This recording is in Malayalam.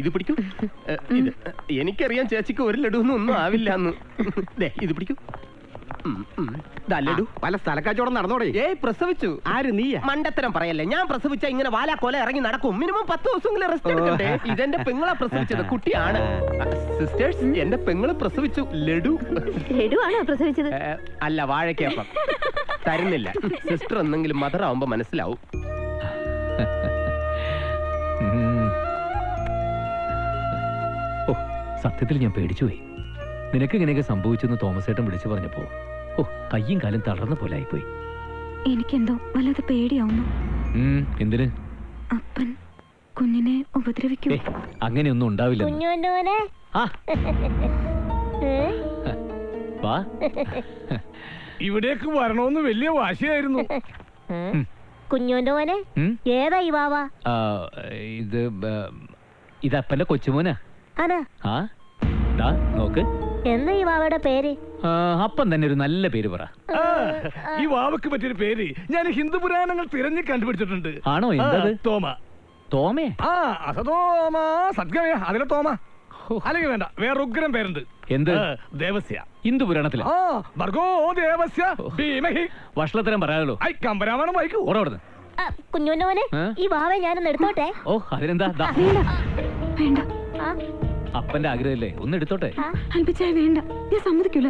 ഇത് പിടിക്കൂ. ഇത് എനിക്കറിയാം ചേച്ചിക്ക് ഒരു ലഡു ഒന്നും ആവില്ല എന്ന്. ഇത് പിടിക്കൂ. ലഡു. പല സ്ഥലക്കാച്ചോടം നടന്നോടെ. പ്രസവിച്ചു. ആര്? നീ? മണ്ടത്തരം പറയല്ലേ. ഞാൻ പ്രസവിച്ച ഇങ്ങനെ വാലാക്കോല ഇറങ്ങി നടക്കും. മിനിമം 10 ദിവസമെങ്കിലും റെസ്റ്റ് എടുക്കട്ടെ. ഇതെന്റെ പെങ്ങളെ പ്രസവിച്ചത്. കുട്ടിയാണ്. സിസ്റ്റേഴ്സ്, എന്റെ പെങ്ങള് പ്രസവിച്ചു. ലഡു. ലഡു ആണോ പ്രസവിച്ചത്? അല്ല, വാഴക്കപ്പം തരുന്നില്ല. സിസ്റ്റർ എന്തെങ്കിലും മദർ ആവുമ്പോ മനസ്സിലാവും. സത്യത്തിൽ ഞാൻ പേടിച്ചുപോയി. നിനക്ക് ഇങ്ങനെയൊക്കെ സംഭവിച്ചെന്ന് തോമസ് ഏട്ടൻ വിളിച്ചു പറഞ്ഞപ്പോ കയ്യും കാലും തളർന്ന പോലെ ആയിപ്പോയി. എനിക്കെന്തോ വല്ലാതെ പേടിയാവുന്നു. എന്തിന്? അപ്പൻ കുഞ്ഞിനെ ഉപദ്രവിക്കും. അങ്ങനെയൊന്നും ഉണ്ടാവില്ല. ഇവിടേക്ക് വരണമെന്ന് വലിയ വാശിയായിരുന്നു. കുഞ്ഞോന്റെ മോനെ ഏതാ ഈ വാവ? ഇത് അപ്പന്റെ കൊച്ചുമോനാ. നോക്ക്. എന്താ ഈ വാവയുടെ പേര്? അപ്പം തന്നെ ഒരു നല്ല പേര് പറ. ഈ വാവക്ക് പറ്റിയൊരു പേര് ഞാൻ ഹിന്ദു പുരാണങ്ങൾ തിരഞ്ഞു കണ്ടുപിടിച്ചിട്ടുണ്ട്. ആണോ? എന്തത്? തോമ. തോമേ? അസതോമ സത്യമേ. അതിലെ തോമ. അല്ലെങ്കിൽ വേണ്ട, വേറെ ഉഗ്രം പേരുണ്ട്. എന്ത്? ദേവസ്യ. ഹിന്ദു പുരാണത്തിലെ വഷളത്തരം പറയാലോ. കമ്പരാമായണം വായിക്കൂ. ഓടോടുന്നു. കുഞ്ഞോന്റെ മോനെ, ഈ വാവയെ ഞാനൊന്ന് എടുത്തോട്ടെ? അതിനെന്താ? വേണ്ട. അപ്പന്റെ ആഗ്രഹമല്ലേ, ഒന്ന് എടുത്തോട്ടെ. വേണ്ട, ഞാൻ സമ്മതിക്കൂല.